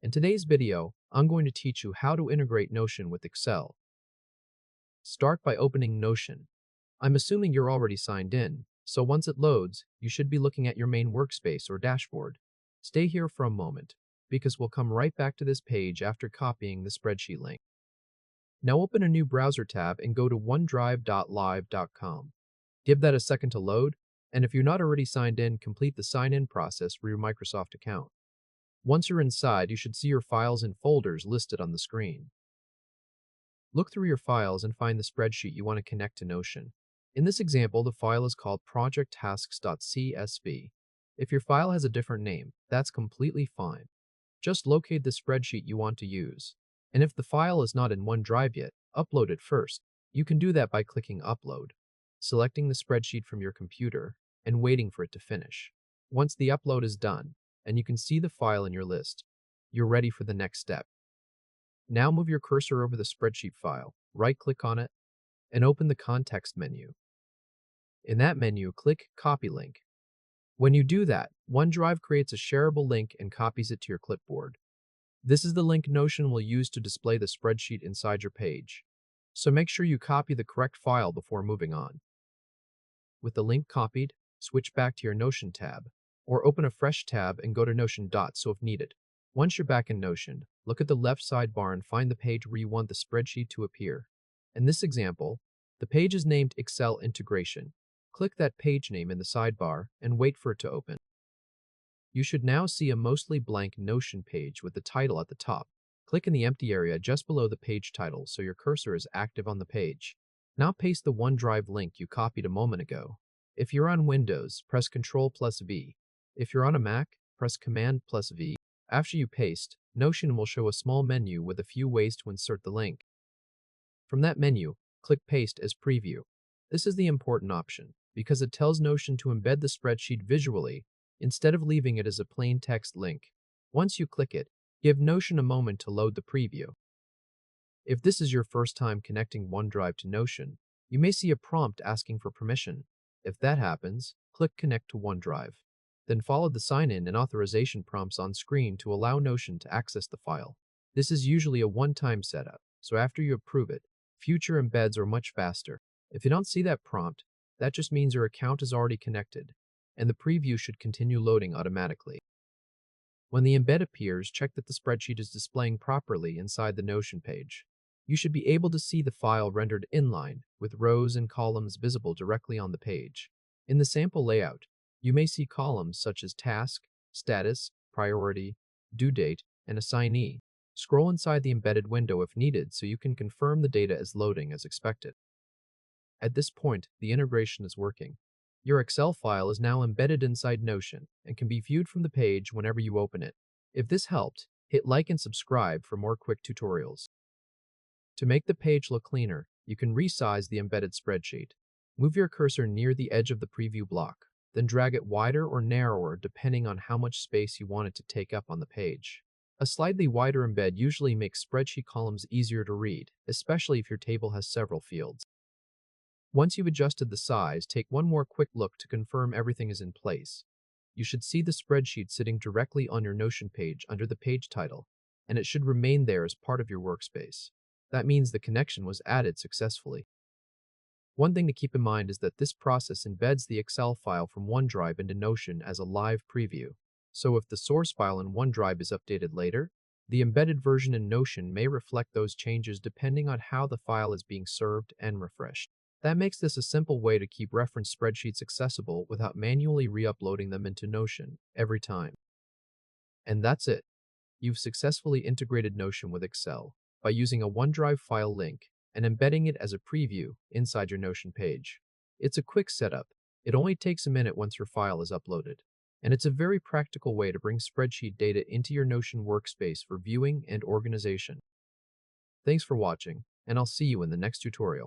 In today's video, I'm going to teach you how to integrate Notion with Excel. Start by opening Notion. I'm assuming you're already signed in, so once it loads, you should be looking at your main workspace or dashboard. Stay here for a moment, because we'll come right back to this page after copying the spreadsheet link. Now open a new browser tab and go to OneDrive.live.com. Give that a second to load, and if you're not already signed in, complete the sign-in process for your Microsoft account. Once you're inside, you should see your files and folders listed on the screen. Look through your files and find the spreadsheet you want to connect to Notion. In this example, the file is called projecttasks.csv. If your file has a different name, that's completely fine. Just locate the spreadsheet you want to use. And if the file is not in OneDrive yet, upload it first. You can do that by clicking Upload, selecting the spreadsheet from your computer, and waiting for it to finish. Once the upload is done, and you can see the file in your list, you're ready for the next step. Now move your cursor over the spreadsheet file, right-click on it, and open the context menu. In that menu, click Copy Link. When you do that, OneDrive creates a shareable link and copies it to your clipboard. This is the link Notion will use to display the spreadsheet inside your page. So make sure you copy the correct file before moving on. With the link copied, switch back to your Notion tab, or open a fresh tab and go to Notion so if needed. Once you're back in Notion, look at the left sidebar and find the page where you want the spreadsheet to appear. In this example, the page is named Excel Integration. Click that page name in the sidebar and wait for it to open. You should now see a mostly blank Notion page with the title at the top. Click in the empty area just below the page title so your cursor is active on the page. Now paste the OneDrive link you copied a moment ago. If you're on Windows, press Ctrl+V. If you're on a Mac, press Command+V. After you paste, Notion will show a small menu with a few ways to insert the link. From that menu, click Paste as Preview. This is the important option, because it tells Notion to embed the spreadsheet visually instead of leaving it as a plain text link. Once you click it, give Notion a moment to load the preview. If this is your first time connecting OneDrive to Notion, you may see a prompt asking for permission. If that happens, click Connect to OneDrive. Then follow the sign-in and authorization prompts on screen to allow Notion to access the file. This is usually a one-time setup, so after you approve it, future embeds are much faster. If you don't see that prompt, that just means your account is already connected, and the preview should continue loading automatically. When the embed appears, check that the spreadsheet is displaying properly inside the Notion page. You should be able to see the file rendered inline, with rows and columns visible directly on the page. In the sample layout, you may see columns such as Task, Status, Priority, Due Date, and Assignee. Scroll inside the embedded window if needed so you can confirm the data is loading as expected. At this point, the integration is working. Your Excel file is now embedded inside Notion and can be viewed from the page whenever you open it. If this helped, hit like and subscribe for more quick tutorials. To make the page look cleaner, you can resize the embedded spreadsheet. Move your cursor near the edge of the preview block, then drag it wider or narrower depending on how much space you want it to take up on the page. A slightly wider embed usually makes spreadsheet columns easier to read, especially if your table has several fields. Once you've adjusted the size, take one more quick look to confirm everything is in place. You should see the spreadsheet sitting directly on your Notion page under the page title, and it should remain there as part of your workspace. That means the connection was added successfully. One thing to keep in mind is that this process embeds the Excel file from OneDrive into Notion as a live preview. So if the source file in OneDrive is updated later, the embedded version in Notion may reflect those changes depending on how the file is being served and refreshed. That makes this a simple way to keep reference spreadsheets accessible without manually re-uploading them into Notion every time. And that's it. You've successfully integrated Notion with Excel by using a OneDrive file link and embedding it as a preview inside your Notion page. It's a quick setup. It only takes a minute once your file is uploaded. And it's a very practical way to bring spreadsheet data into your Notion workspace for viewing and organization. Thanks for watching, and I'll see you in the next tutorial.